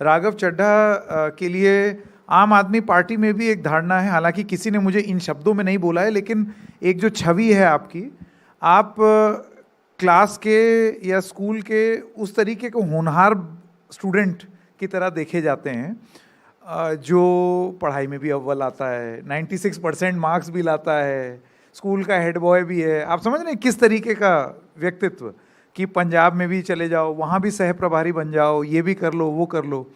राघव चड्ढा के लिए आम आदमी पार्टी में भी एक धारणा है, हालांकि किसी ने मुझे इन शब्दों में नहीं बोला है, लेकिन एक जो छवि है आपकी, आप क्लास के या स्कूल के उस तरीके के होनहार स्टूडेंट की तरह देखे जाते हैं जो पढ़ाई में भी अव्वल आता है, 96% मार्क्स भी लाता है, स्कूल का हेड बॉय भी है। आप समझ रहे हैं किस तरीके का व्यक्तित्व, कि पंजाब में भी चले जाओ, वहाँ भी सह प्रभारी बन जाओ, ये भी कर लो वो कर लो।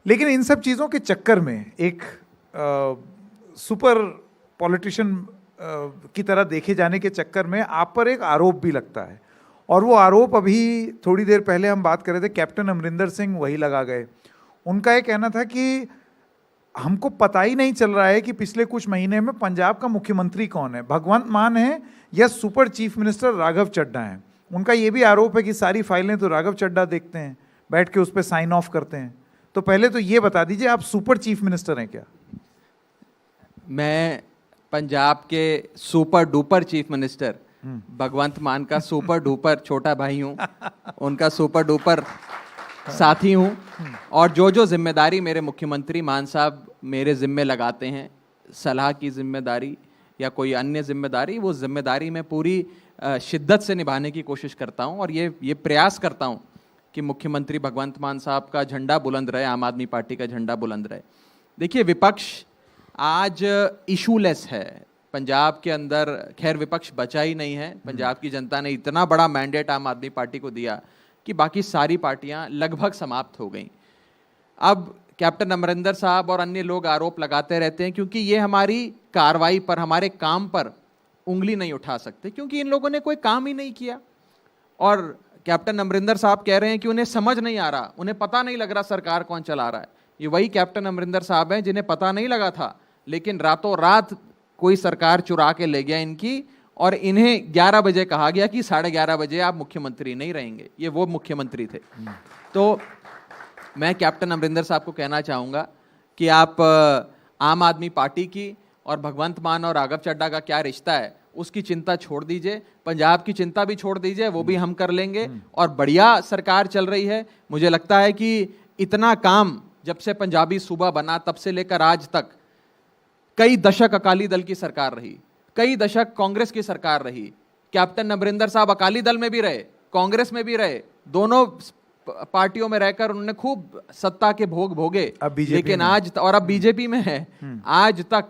लेकिन इन सब चीज़ों के चक्कर में एक सुपर पॉलिटिशियन की तरह देखे जाने के चक्कर में आप पर एक आरोप भी लगता है, और वो आरोप अभी थोड़ी देर पहले हम बात कर रहे थे, कैप्टन अमरिंदर सिंह वही लगा गए। उनका ये कहना था कि हमको पता ही नहीं चल रहा है कि पिछले कुछ महीने में पंजाब का मुख्यमंत्री कौन है, भगवंत मान है या super chief minister Raghav Chadha हैं। उनका ये भी आरोप है कि सारी फाइलें तो राघव चड्ढा देखते हैं, बैठ के उस पर साइन ऑफ करते हैं। तो पहले तो ये बता दीजिए, आप सुपर चीफ मिनिस्टर हैं क्या? मैं पंजाब के सुपर डुपर चीफ मिनिस्टर भगवंत मान का सुपर डुपर छोटा भाई हूँ, उनका सुपर डुपर साथी हूँ, और जो जो जिम्मेदारी मेरे मुख्यमंत्री मान साहब मेरे जिम्मे लगाते हैं, सलाह की जिम्मेदारी या कोई अन्य जिम्मेदारी, वो जिम्मेदारी मैं पूरी शिद्दत से निभाने की कोशिश करता हूँ, और ये प्रयास करता हूँ कि मुख्यमंत्री भगवंत मान साहब का झंडा बुलंद रहे, आम आदमी पार्टी का झंडा बुलंद रहे। देखिए, विपक्ष आज इशूलेस है पंजाब के अंदर। खैर, विपक्ष बचा ही नहीं है। पंजाब की जनता ने इतना बड़ा मैंडेट आम आदमी पार्टी को दिया कि बाकी सारी पार्टियां लगभग समाप्त हो गईं। अब कैप्टन अमरिंदर साहब और अन्य लोग आरोप लगाते रहते हैं, क्योंकि ये हमारी कार्रवाई पर, हमारे काम पर उंगली नहीं उठा सकते, क्योंकि इन लोगों ने कोई काम ही नहीं किया। और कैप्टन अमरिंदर साहब कह रहे हैं कि उन्हें समझ नहीं आ रहा, उन्हें पता नहीं लग रहा सरकार कौन चला रहा है। ये वही कैप्टन अमरिंदर साहब हैं जिन्हें पता नहीं लगा था, लेकिन रातों रात कोई सरकार चुरा के ले गया इनकी, और इन्हें 11 बजे कहा गया कि 11:30 बजे आप मुख्यमंत्री नहीं रहेंगे। ये वो मुख्यमंत्री थे। तो मैं कैप्टन अमरिंदर साहब को कहना चाहूँगा कि आप आम आदमी पार्टी की और भगवंत मान और राघव चड्ढा का क्या रिश्ता है, उसकी चिंता छोड़ दीजिए, पंजाब की चिंता भी छोड़ दीजिए, वो भी हम कर लेंगे। और बढ़िया सरकार चल रही है। मुझे लगता है कि इतना काम जब से पंजाबी सूबा बना तब से लेकर आज तक, कई दशक अकाली दल की सरकार रही, कई दशक कांग्रेस की सरकार रही। कैप्टन अमरिंदर साहब अकाली दल में भी रहे, कांग्रेस में भी रहे, दोनों पार्टियों में रहकर उन्होंने खूब सत्ता के भोग भोगे, लेकिन आज, और अब बीजेपी में है, आज तक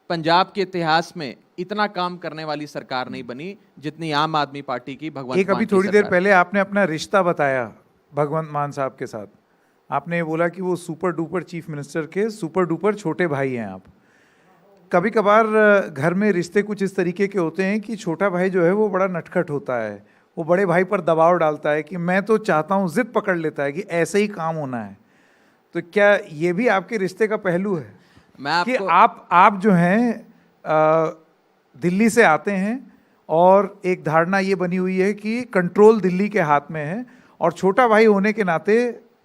पंजाब के इतिहास में इतना काम करने वाली सरकार नहीं बनी जितनी आम आदमी पार्टी की भगवंत एक अभी थोड़ी देर पहले आपने अपना रिश्ता बताया भगवंत मान साहब के साथ। आपने बोला कि वो सुपर डुपर चीफ मिनिस्टर के सुपर डुपर छोटे भाई हैं आप। कभी कभार घर में रिश्ते कुछ इस तरीके के होते हैं कि छोटा भाई जो है वो बड़ा नटखट होता है, वो बड़े भाई पर दबाव डालता है कि मैं तो चाहता हूँ, जिद पकड़ लेता है कि ऐसे ही काम होना है। तो क्या ये भी आपके रिश्ते का पहलू है कि आप जो हैं दिल्ली से आते हैं और एक धारणा ये बनी हुई है कि कंट्रोल दिल्ली के हाथ में है, और छोटा भाई होने के नाते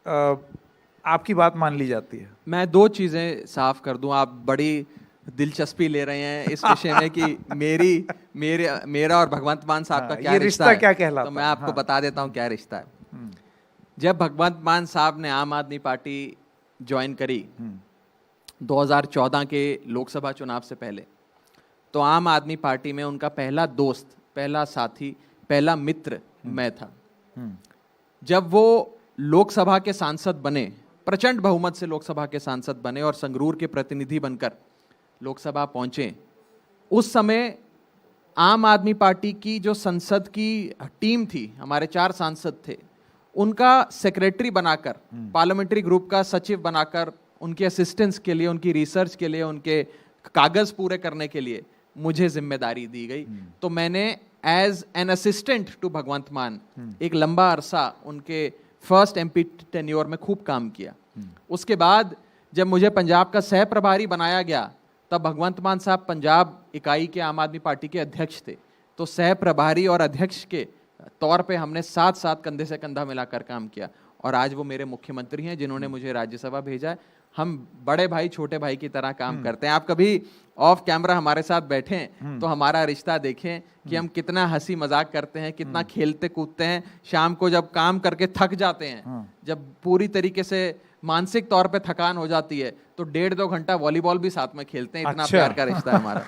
आपकी बात मान ली जाती है? मैं 2 चीज़ें साफ कर दूं, आप बड़ी दिलचस्पी ले रहे हैं इस विषय में कि मेरा और भगवंत मान साहब का क्या रिश्ता है, क्या कहलाता है। तो मैं आपको बता देता हूं क्या रिश्ता है। जब भगवंत मान साहब ने आम आदमी पार्टी ज्वाइन करी 2014 के लोकसभा चुनाव से पहले, तो आम आदमी पार्टी में उनका पहला दोस्त, पहला साथी, पहला मित्र मैं था। जब वो लोकसभा के सांसद बने, प्रचंड बहुमत से लोकसभा के सांसद बने और संगरूर के प्रतिनिधि बनकर लोकसभा पहुंचे, उस समय आम आदमी पार्टी की जो संसद की टीम थी, हमारे 4 सांसद थे, उनका सेक्रेटरी बनाकर, पार्लियामेंट्री ग्रुप का सचिव बनाकर, उनके असिस्टेंस के लिए, उनकी रिसर्च के लिए, उनके कागज पूरे करने के लिए मुझे जिम्मेदारी दी गई। तो मैंने एज एन असिस्टेंट टू भगवंत मान एक लंबा अरसा उनके फर्स्ट एमपी टेन्योर में खूब काम किया। उसके बाद जब मुझे पंजाब का सह प्रभारी बनाया गया, तब भगवंत मान साहब पंजाब इकाई के आम आदमी पार्टी के अध्यक्ष थे। तो सह प्रभारी और अध्यक्ष के तौर पे हमने साथ साथ कंधे से कंधा मिलाकर काम किया। और आज वो मेरे मुख्यमंत्री हैं जिन्होंने मुझे राज्यसभा भेजा है। हम बड़े भाई छोटे भाई की तरह काम करते हैं। आप कभी ऑफ कैमरा हमारे साथ बैठें तो हमारा रिश्ता देखें कि हम कितना हंसी मजाक करते हैं, कितना खेलते कूदते हैं। शाम को जब काम करके थक जाते हैं, जब पूरी तरीके से मानसिक तौर पे थकान हो जाती है, तो 1.5-2 घंटा वॉलीबॉल भी साथ में खेलते हैं। इतना अच्छा। प्यार का रिश्ता है हमारा।